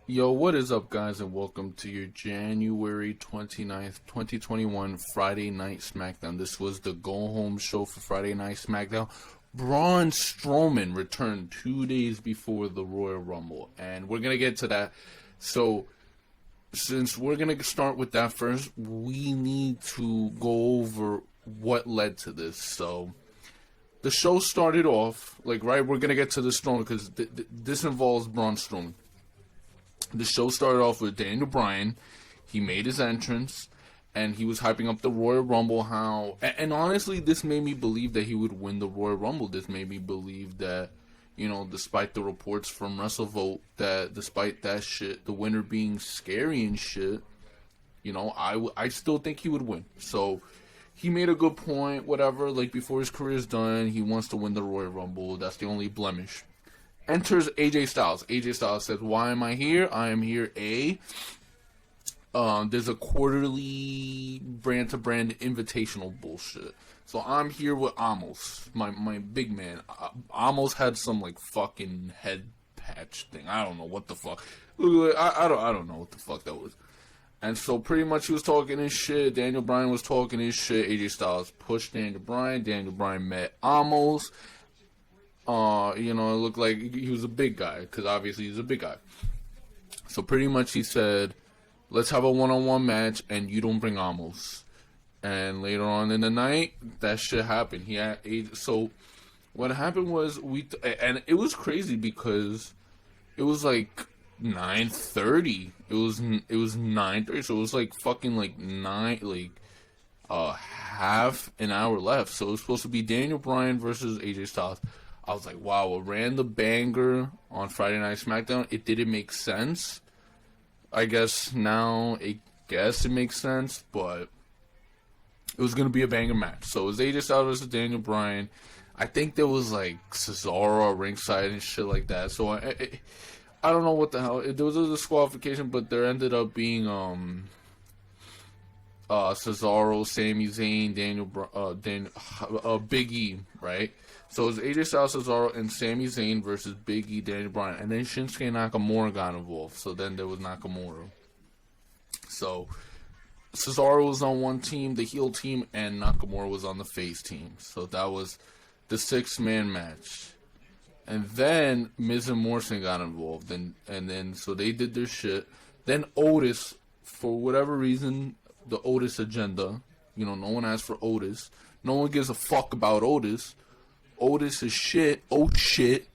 Yo, what is up, guys, and welcome to your January 29th, 2021 Friday Night Smackdown. This was the go-home show for Friday Night Smackdown. Braun Strowman returned 2 days before the Royal Rumble, and we're going to get to that. So, since we're going to start with that first, we need to go over what led to this. So, the show started off, we're going to get to the Strowman, because this involves Braun Strowman. The show started off with Daniel Bryan. He made his entrance, and he was hyping up the Royal Rumble. And honestly, this made me believe that he would win the Royal Rumble. This made me believe that, despite the reports from WrestleVote, that despite that shit, the winner being scary and shit, I still think he would win. So, he made a good point, whatever. Before his career's done, he wants to win the Royal Rumble. That's the only blemish. Enters AJ Styles. AJ Styles says, "Why am I here? I am here, there's a quarterly brand-to-brand invitational bullshit. So I'm here with Amos, my big man. Amos had some, fucking head patch thing. I don't know what the fuck. I don't know what the fuck that was. And so pretty much he was talking his shit. Daniel Bryan was talking his shit. AJ Styles pushed Daniel Bryan. Daniel Bryan met Amos. It looked like he was a big guy, because obviously he's a big guy. So pretty much he said, let's have a one-on-one match, and you don't bring Amos. And later on in the night, that shit happened. So what happened was, and it was crazy because it was 9:30. It was 9:30, so it was half an hour left. So it was supposed to be Daniel Bryan versus AJ Styles. I was like, wow, a random banger on Friday Night Smackdown. It didn't make sense. I guess now it makes sense, but it was going to be a banger match. So it was AJ Styles versus Daniel Bryan. I think there was CESARO ringside and shit like that. So I don't know what the hell. There was a disqualification, but there ended up being CESARO, Sami Zayn, Big E, right? So it was AJ Styles, CESARO, and Sami Zayn versus Big E, Daniel Bryan. And then Shinsuke Nakamura got involved. So then there was Nakamura. So CESARO was on one team, the heel team, and Nakamura was on the face team. So that was the 6-man match. And then Miz and Morrison got involved. And then, so they did their shit. Then Otis, for whatever reason, the Otis agenda. No one asked for Otis. No one gives a fuck about Otis. Otis is shit. Oh shit.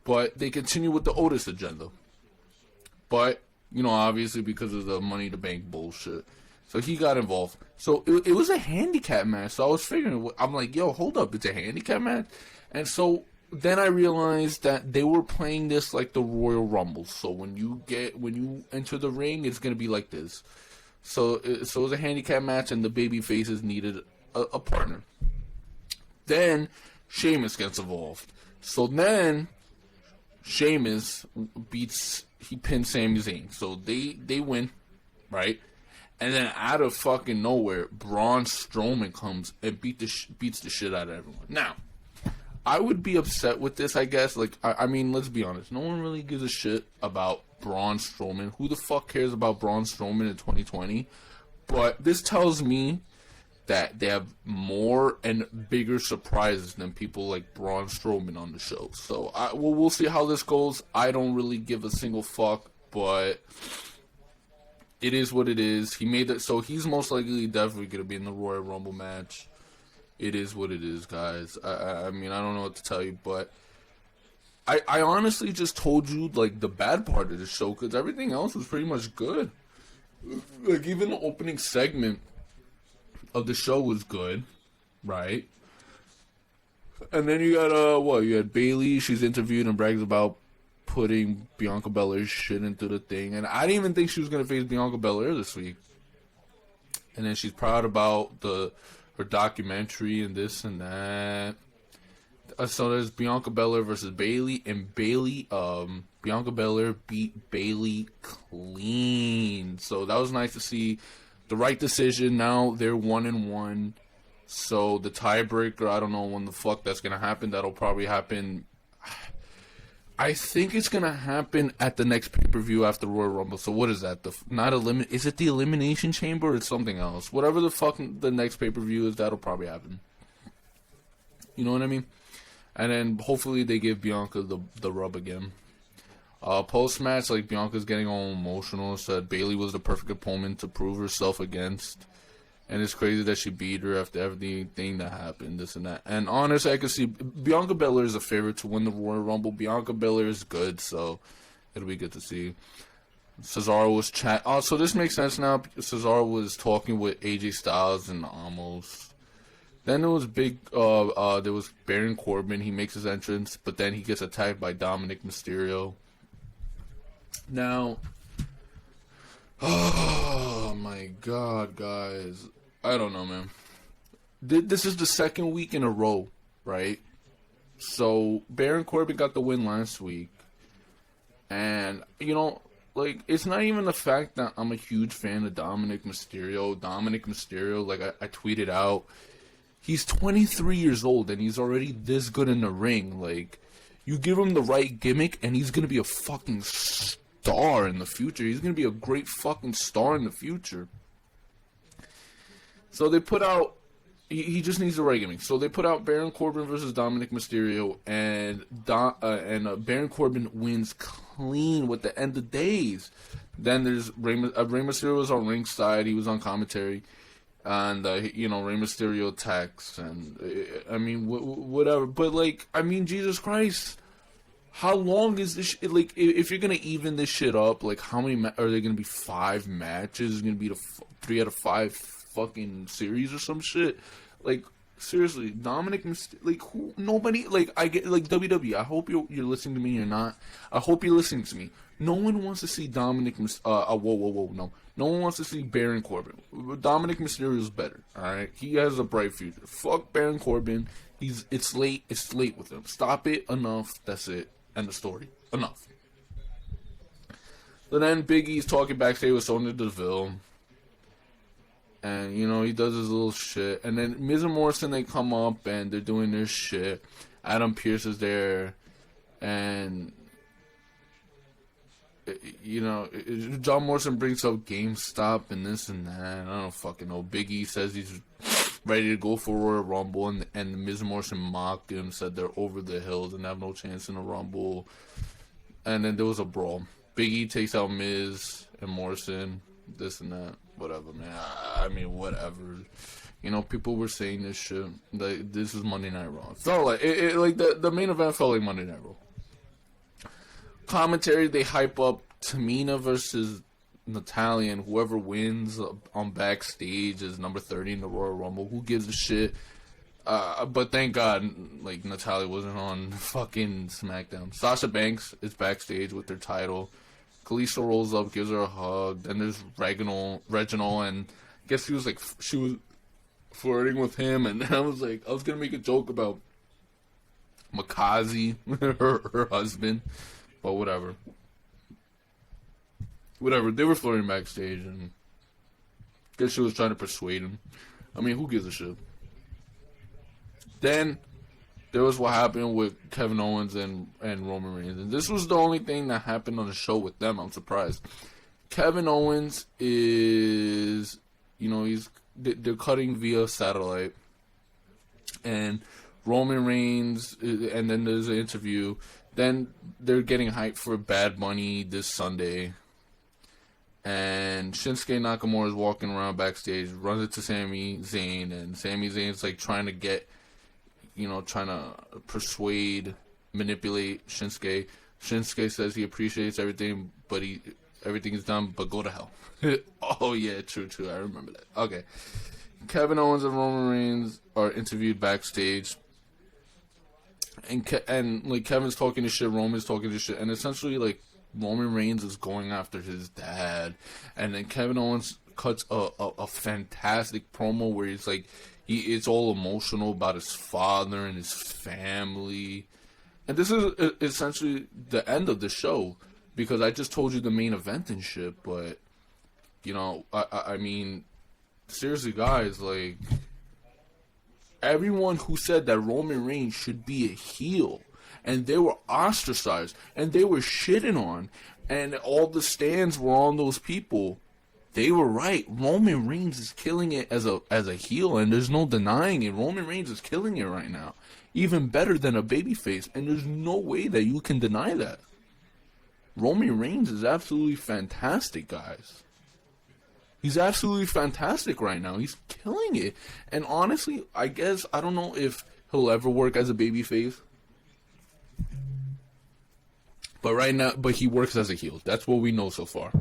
But they continue with the Otis agenda. But, obviously because of the Money to Bank bullshit. So he got involved. So it was a handicap match. So I was figuring, I'm like, yo, hold up. It's a handicap match? And so then I realized that they were playing this like the Royal Rumble. So when you enter the ring, it's going to be like this. So it was a handicap match, and the baby faces needed a partner. Then Sheamus gets involved. So then Sheamus pins Sami Zayn. So they win, right? And then out of fucking nowhere, Braun Strowman comes and beats the shit out of everyone. Now, I would be upset with this, I guess. I mean, let's be honest. No one really gives a shit about Braun Strowman. Who the fuck cares about Braun Strowman in 2020? But this tells me that they have more and bigger surprises than people like Braun Strowman on the show. So, we'll see how this goes. I don't really give a single fuck, but it is what it is. He made it, so he's most likely definitely going to be in the Royal Rumble match. It is what it is, guys. I mean, I don't know what to tell you, but I honestly just told you, the bad part of the show, because everything else was pretty much good. Even the opening segment of the show was good, right? And then you got, you had Bayley. She's interviewed and brags about putting Bianca Belair's shit into the thing. And I didn't even think she was going to face Bianca Belair this week. And then she's proud about her documentary and this and that. So there's Bianca Belair versus Bayley, and Bianca Belair beat Bayley clean. So that was nice to see. The right decision. Now they're 1-1. So the tiebreaker, I don't know when the fuck that's gonna happen. That'll probably happen I think it's gonna happen at the next pay-per-view after Royal Rumble. So what is that? Is it the Elimination Chamber or it's something else? Whatever the fuck the next pay-per-view is, that'll probably happen. You know what I mean? And then hopefully they give Bianca the rub again. Post-match, like, Bianca's getting all emotional. Said Bayley was the perfect opponent to prove herself against. And it's crazy that she beat her after everything that happened, this and that. And honestly, I can see Bianca Belair is a favorite to win the Royal Rumble. Bianca Belair is good, so it'll be good to see. Cesaro was so this makes sense now. Cesaro was talking with AJ Styles and Amos. Then there was there was Baron Corbin. He makes his entrance, but then he gets attacked by Dominik Mysterio. Now, oh my god, guys. I don't know, man. This is the second week in a row, right? So, Baron Corbin got the win last week. And, you know, like, it's not even the fact that I'm a huge fan of Dominik Mysterio. Dominik Mysterio, like, I tweeted out, he's 23 years old and he's already this good in the ring. Like, you give him the right gimmick and he's going to be a fucking star in the future. He's going to be a great fucking star in the future. So they put out, he just needs the right gimmick. So they put out Baron Corbin versus Dominik Mysterio, and Baron Corbin wins clean with the end of days. Then there's Rey Mysterio was on ringside. He was on commentary. And, you know, Rey Mysterio attacks. And, I mean, whatever. But, like, I mean, Jesus Christ. How long is this shit? Like, if you're going to even this shit up, like, how many are there going to be 5 matches? Is going to be 3 out of 5 fucking series or some shit? Like, seriously, Dominik, like, who? Nobody, like, I get, like, WWE, I hope you're listening to me, you're not. I hope you're listening to me. No one wants to see Dominik, no. No one wants to see Baron Corbin. Dominik Mysterio is better, alright? He has a bright future. Fuck Baron Corbin. It's late with him. Stop it, enough, that's it. End of story. Enough. So then Big E's talking backstage with Sonya Deville. And, you know, he does his little shit. And then Miz and Morrison, they come up and they're doing their shit. Adam Pearce is there. And, you know, John Morrison brings up GameStop and this and that. I don't fucking know. Big E says he's ready to go for Royal Rumble. And Miz and Morrison mocked him, said they're over the hills and have no chance in a Rumble. And then there was a brawl. Big E takes out Miz and Morrison. This and that. Whatever, man. I mean, whatever. You know, people were saying this shit. Like, this is Monday Night Raw. It felt like like the main event felt like Monday Night Raw. Commentary, they hype up Tamina versus NATALYA, and whoever wins on Backstage is number 30 in the Royal Rumble. Who gives a shit? But thank God, like, NATALYA wasn't on fucking Smackdown. Sasha Banks is Backstage with their title. Kalisto rolls up, gives her a hug. Then there's Reginald, and I guess she was flirting with him, and I was gonna make a joke about Makazi, her husband, but whatever. They were flirting backstage, and I guess she was trying to persuade him. I mean, who gives a shit? Then there was what happened with Kevin Owens and Roman Reigns. And this was the only thing that happened on the show with them. I'm surprised. Kevin Owens is, you know, they're cutting via satellite. And Roman Reigns, and then there's an interview. Then they're getting hyped for Bad Bunny this Sunday. And Shinsuke Nakamura is walking around backstage, runs into Sami Zayn. And Sami Zayn's like trying to persuade, manipulate Shinsuke. Shinsuke says he appreciates everything, but everything is done, but go to hell. Oh, yeah, true, I remember that. Okay. Kevin Owens and Roman Reigns are interviewed backstage. And like, Kevin's talking to shit, Roman's talking to shit, and essentially, like, Roman Reigns is going after his dad. And then Kevin Owens cuts a fantastic promo where he's like, it's all emotional about his father and his family. And this is essentially the end of the show, because I just told you the main event and shit, but, you know, I mean, seriously, guys, like, everyone who said that Roman Reigns should be a heel and they were ostracized, and they were shitting on, and all the stands were on those people. They were right. Roman Reigns is killing it as a heel, and there's no denying it. Roman Reigns is killing it right now. Even better than a babyface, and there's no way that you can deny that. Roman Reigns is absolutely fantastic, guys. He's absolutely fantastic right now. He's killing it. And honestly, I guess, I don't know if he'll ever work as a babyface. But right now, he works as a heel. That's what we know so far.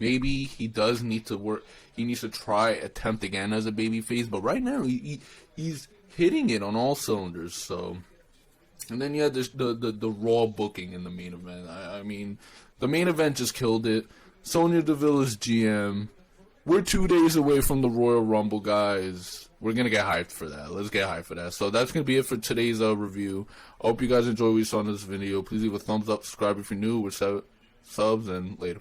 Maybe he does need to work. He needs to attempt again as a babyface. But right now, he's hitting it on all cylinders. So, and then you had the Raw booking in the main event. I mean, the main event just killed it. Sonya Deville is GM. We're 2 days away from the Royal Rumble, guys. We're going to get hyped for that. Let's get hyped for that. So that's going to be it for today's review. I hope you guys enjoyed what you saw in this video. Please leave a thumbs up, subscribe if you're new, with subs, and later.